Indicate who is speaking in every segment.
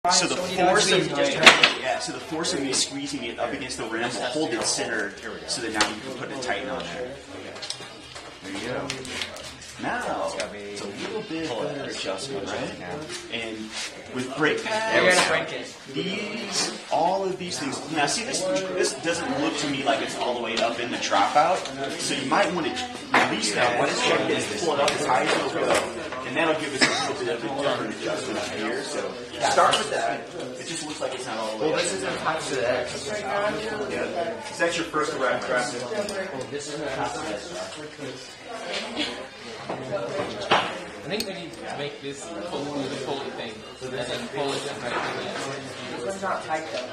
Speaker 1: So the force of me squeezing it up against the rim will hold it centered, so that now you can put a tighten on there. There you go. Now it's a little bit better adjustment, right? And with brake pads, all of these things. Now, see, this doesn't look to me like it's all the way up in the dropout. So you might want to release that. Once check this, pull it up as high as it'll go, and that'll give us a little bit of a different adjustment here. So start with that. It just looks like it's not all the way up. Well, this is attached to that. Yeah. So that's your first rep.
Speaker 2: This is attached to that.
Speaker 3: I think we need to make this pulley thing, and then pull it and right.
Speaker 2: This one's not tight though.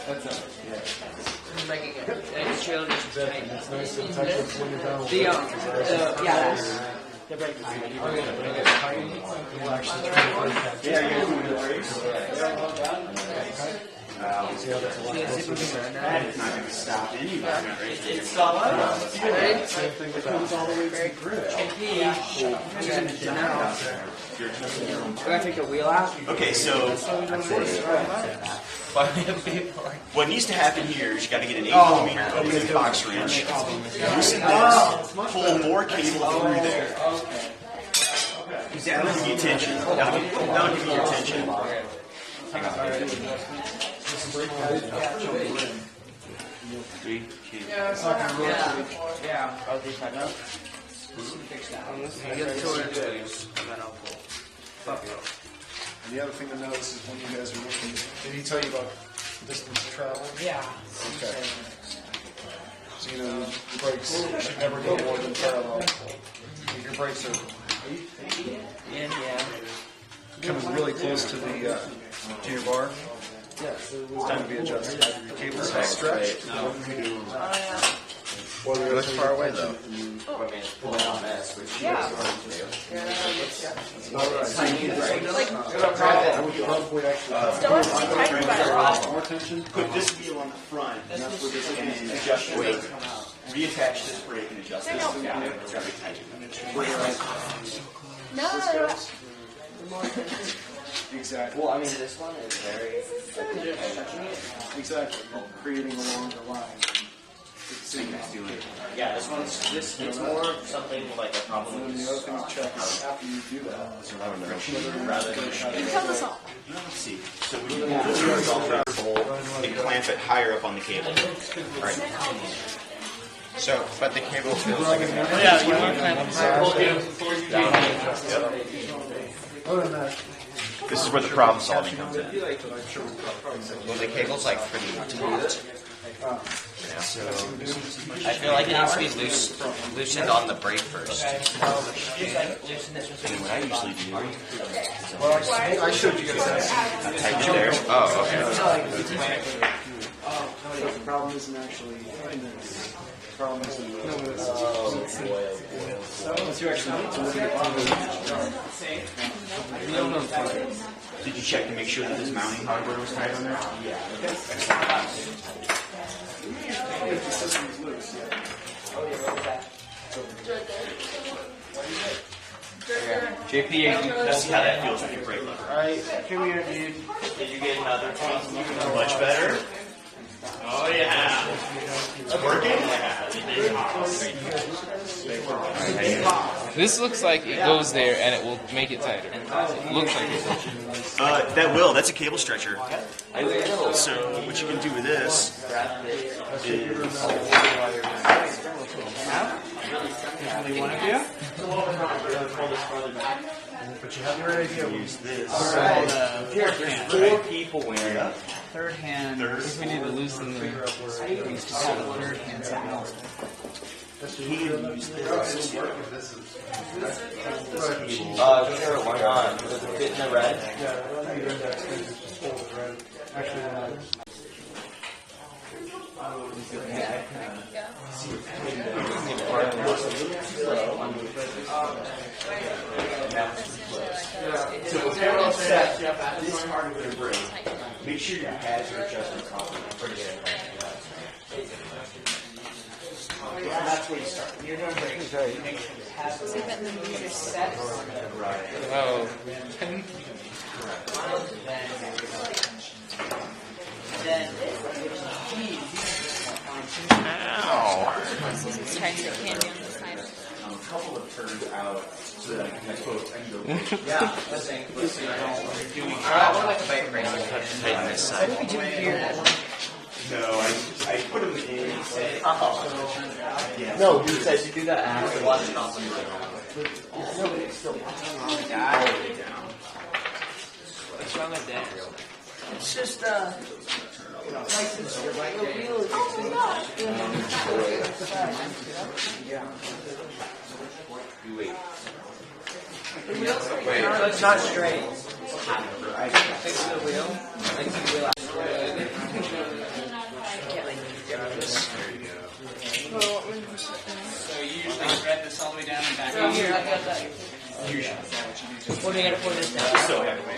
Speaker 3: That's it.
Speaker 2: Making it. It's chill, just tight.
Speaker 4: It's nice to touch it when you're down.
Speaker 2: Yeah,
Speaker 4: The brake pad. We'll actually try to brake pad.
Speaker 1: Yeah, you're doing the brakes.
Speaker 4: See how that's a lot closer.
Speaker 1: That is not going to stop anybody.
Speaker 2: it's solid.
Speaker 4: Same thing that comes all the way to the grip.
Speaker 2: We're gonna take the wheel out.
Speaker 1: Okay, so what needs to happen here is you got to get an 8mm open box wrench, loosen this, pull more cable through there. That'll give you tension. That'll give you your tension. Hang on. 3, 2.
Speaker 2: Yeah. Oh, this side up. Fix that. Get to it. And then I'll pull.
Speaker 4: And the other thing to notice is when you guys are looking, did he tell you about distance of travel?
Speaker 2: Yeah.
Speaker 4: Okay. So you know, your brakes should never go more than parallel. If your brakes are coming really close to the to your bar, it's time to be adjusted. Your cables are stretched.
Speaker 5: It looks far away though.
Speaker 2: Yeah.
Speaker 4: More tension.
Speaker 1: Put this wheel on the front, and adjust your weight. Reattach this brake and adjust this. It's got to be tight.
Speaker 4: Exactly.
Speaker 2: Well, I mean, this one is very.
Speaker 4: Exactly. Creating a longer line.
Speaker 5: Yeah, this it's more something like a problem
Speaker 4: And
Speaker 5: with
Speaker 4: the other thing to check is after you do that,
Speaker 5: rather than
Speaker 1: Let's see. So when you pull this off and clamp it higher up on the cable.
Speaker 5: right. So, but the cable feels like a
Speaker 3: You want to clamp it before you do it.
Speaker 4: other than that,
Speaker 1: This is where the problem solving comes in.
Speaker 5: well, the cable's like pretty taut.
Speaker 1: So
Speaker 5: I feel like it needs to be loosened on the brake first.
Speaker 1: what I usually do
Speaker 4: I showed you guys that.
Speaker 1: is tighten it there.
Speaker 5: Oh, okay.
Speaker 4: The problem isn't actually in this. The problem is in this. You actually need to look at
Speaker 1: Did you check to make sure that this mounting hardware was tight on there?
Speaker 4: if the system is loose.
Speaker 1: JP, let's see how that feels with your brake lever.
Speaker 4: Alright, come here, dude.
Speaker 1: Did you get another one? Much better? Oh yeah. It's working?
Speaker 3: This looks like it goes there and it will make it tighter. Looks like it.
Speaker 1: That will. That's a cable stretcher. So what you can do with this is
Speaker 4: But you have your idea.
Speaker 1: use this.
Speaker 2: Four people wearing it.
Speaker 3: Third hand. If we need to loosen the third hand something else.
Speaker 1: He can use this.
Speaker 5: Sure, why not? Does it fit in the red?
Speaker 1: So if they're all set, this part of the brake, make sure your pads are adjusted properly. That's where you start.
Speaker 2: You're doing great.
Speaker 6: So you bet the moves are set.
Speaker 3: Oh.
Speaker 6: He's trying to get candy on the side.
Speaker 1: A couple of turns out so that I can go.
Speaker 2: Yeah, let's see.
Speaker 5: I would like a bike race to take this side.
Speaker 2: What do we do here?
Speaker 1: No, I put them in.
Speaker 2: No, he says you do that after.
Speaker 5: Watch it off.
Speaker 2: What's wrong with that? It's just Wait, it's not straight. Fix the wheel. Like the wheel out.
Speaker 7: So you usually thread this all the way down and back up.
Speaker 2: Here, I got that. What do you gotta pour this down?
Speaker 1: So I have room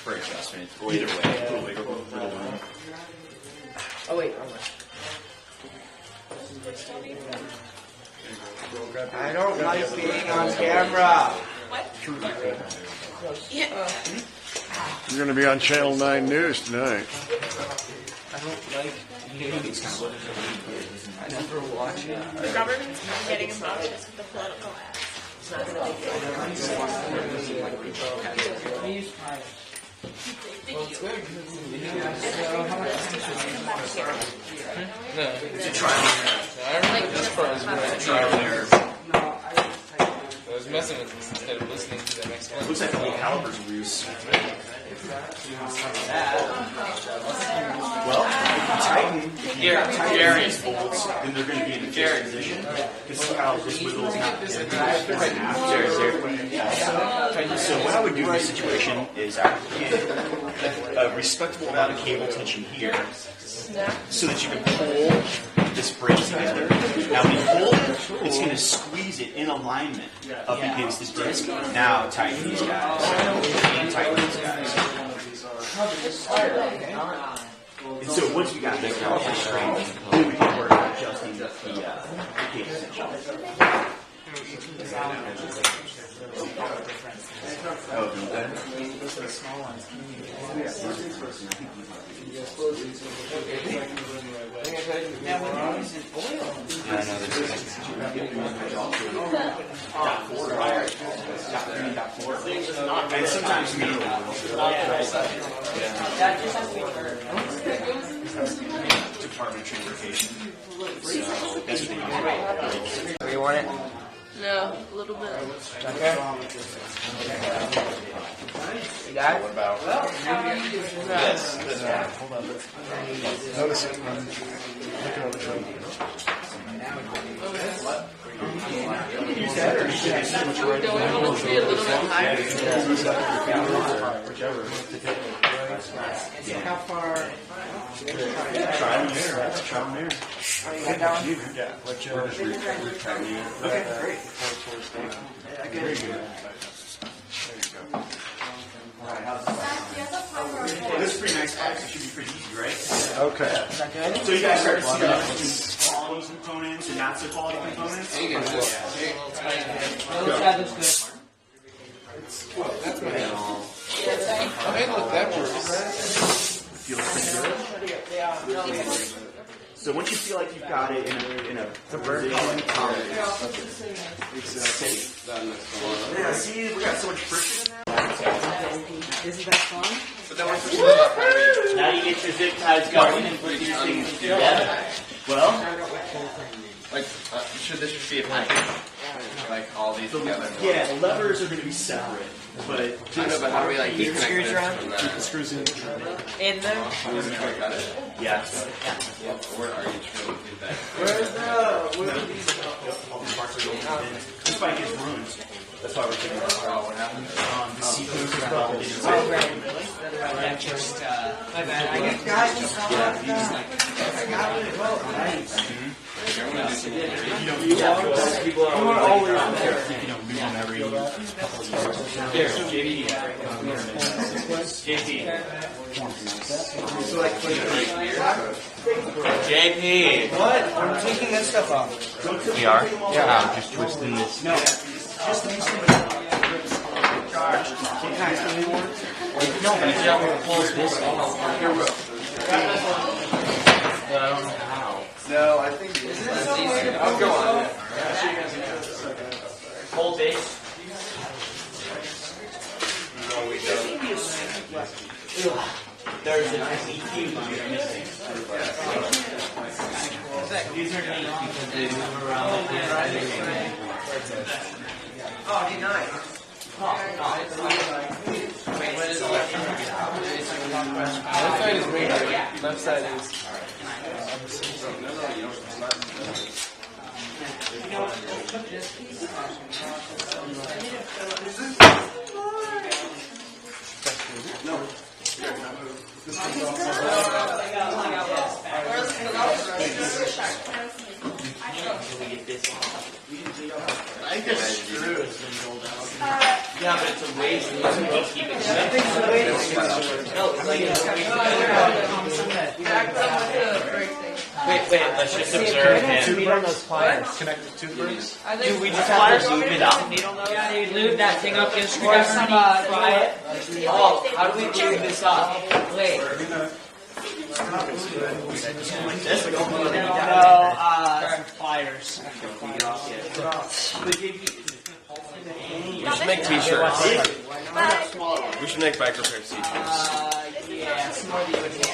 Speaker 1: for adjustment. Or either way, a little bigger, a little room.
Speaker 2: Oh wait. I don't like being on camera.
Speaker 8: You're going to be on Channel 9 News tonight.
Speaker 2: I don't like news. I never watch it.
Speaker 6: The government's not getting involved with the political ads.
Speaker 3: No. It's a trial and error. I remember this part was when
Speaker 1: Trial and error.
Speaker 3: I was messing with this instead of listening to the next one.
Speaker 1: Looks like the whole caliper's loose. Well, if you tighten various bolts, then they're going to be in the fixed position. Because see how this wiggles not. So what I would do in this situation is I would get a respectable amount of cable tension here so that you can pull this brake together. Now when you pull it, it's going to squeeze it in alignment up against the disc. Now tighten these guys. And tighten these guys. And so once we got the caliper straight, then we can work on adjusting the cable tension. Oh, do that? And sometimes me. Department of Transportation. So that's what they use.
Speaker 2: Do you want it?
Speaker 6: No, a little bit.
Speaker 2: Okay. You got it?
Speaker 8: Notice it when looking over the shoulder.
Speaker 1: Use that or should I see which way?
Speaker 6: Do we want it to be a little bit higher?
Speaker 1: Whichever.
Speaker 2: How far?
Speaker 1: Trial and error. That's trial and error.
Speaker 8: Yeah, let you
Speaker 1: Okay, great. Very good. Well, this is pretty nice, guys. It should be pretty easy, right?
Speaker 8: Okay.
Speaker 1: So you guys start to see the difference between quality components and not so quality components?
Speaker 3: Hey, look, that works.
Speaker 1: Feels pretty good. So once you feel like you've got it in a position, it's safe. Yeah, see, we got so much friction in there.
Speaker 2: Isn't that fun?
Speaker 7: Now you get your zip ties going and put these things together.
Speaker 1: Well,
Speaker 5: Like, should this just be a pipe? Like all these together?
Speaker 1: yeah, the levers are going to be separate, but
Speaker 5: I know, but how do we like
Speaker 2: Keep the
Speaker 5: disconnect
Speaker 2: screws
Speaker 5: this
Speaker 2: around?
Speaker 5: from that?
Speaker 8: Screws in.
Speaker 2: In there?
Speaker 5: Got it?
Speaker 1: yeah.
Speaker 5: Where are you trying to do that?
Speaker 2: Where's the?
Speaker 1: All these parts are going in. This bike is ruined. That's why we're taking it apart. The seat post is buckled inside.
Speaker 2: Oh, right.
Speaker 7: Yeah, just,
Speaker 2: My bad. I get guys. I got it. Well, nice.
Speaker 1: You don't people are always there. You know, move them every couple of years. Here, JD.
Speaker 7: JP.
Speaker 2: What? I'm taking that stuff off.
Speaker 7: We are? Yeah. I'm just twisting this.
Speaker 2: No. Just these things.
Speaker 7: No, but you don't want to close this off. But I don't know how.
Speaker 5: No, I think I'll go on.
Speaker 7: Hold this.
Speaker 5: No, we don't.
Speaker 7: There's an EQ that you're missing. These are neat because they move around like this.
Speaker 2: Oh, you're nice.
Speaker 3: Wait, what is the left side is radio. Left side is.
Speaker 7: I think it's screws. Yeah, but it's a waste. You just keep it. No, it's like wait, let's just observe him.
Speaker 4: Connected toothbrush.
Speaker 7: Dude, we just have to lube it up.
Speaker 6: Yeah, dude, lube that thing up. Just
Speaker 2: Or some,
Speaker 6: try it.
Speaker 7: Oh, how do we lube this up?
Speaker 6: Wait.
Speaker 2: Some pliers.
Speaker 5: We should make t-shirts.
Speaker 6: Bye.
Speaker 5: We should make microprint t-shirts.
Speaker 2: Yeah, some more than you would need.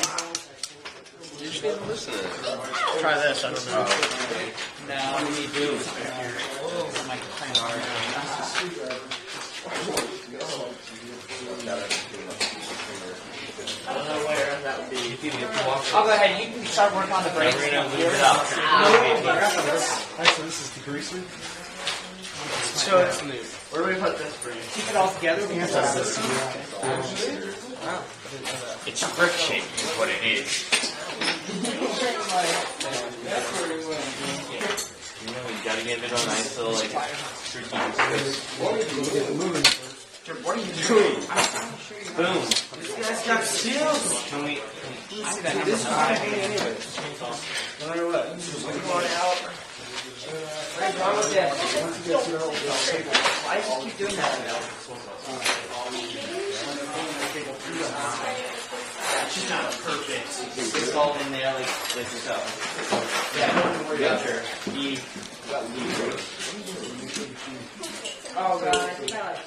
Speaker 5: You should even listen to it.
Speaker 4: Try this. I don't know.
Speaker 2: No, we do.
Speaker 7: I don't know where that would be.
Speaker 2: I'll go ahead. You can start working on the brakes.
Speaker 7: We're gonna lube it up.
Speaker 4: Actually, this is the greaser.
Speaker 2: So it's
Speaker 7: Where do we put this for you?
Speaker 2: keep it all together. We have to
Speaker 7: It's friction is what it is. You know, you gotta give it a nice little like strategic.
Speaker 5: What are you doing?
Speaker 7: Boom.
Speaker 2: You guys got skills.
Speaker 7: Can we?
Speaker 5: This is my thing anyway. No matter what.
Speaker 2: Going out. What's wrong with that? Why do you keep doing that?
Speaker 1: It's just not perfect.
Speaker 7: It's all in there like so. Yeah. Sure.
Speaker 2: Oh, God.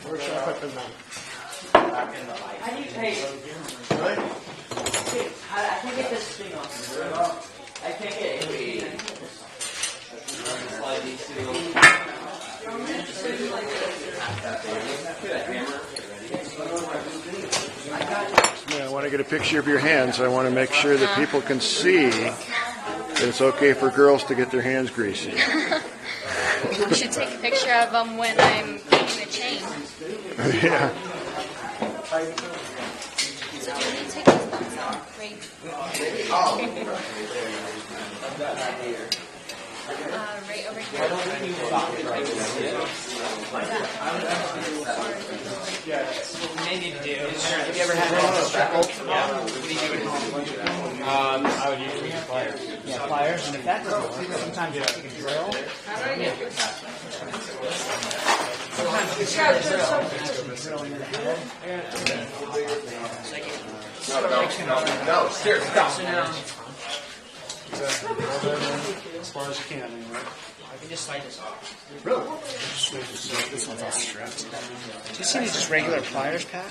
Speaker 4: Where should I put them now?
Speaker 2: I need tape. I can't get this thing off. I can't get it.
Speaker 7: Slide these two.
Speaker 8: Yeah, I want to get a picture of your hands. I want to make sure that people can see that it's okay for girls to get their hands greasy.
Speaker 6: We should take a picture of them when I'm making a chain.
Speaker 8: Yeah.
Speaker 6: So can you take these buttons off? Right. Right over here.
Speaker 2: What we may need to do is, have you ever had one speckled? Yeah. What do you do at home?
Speaker 3: I would usually use pliers.
Speaker 2: Yeah, pliers. And if that doesn't work, sometimes you take a drill. Sometimes you take a drill into the head.
Speaker 5: No, seriously.
Speaker 2: So now,
Speaker 4: As far as you can, anyway.
Speaker 2: I can just slide this off.
Speaker 4: This one's all strapped.
Speaker 2: Do you see these just regular pliers, Pat?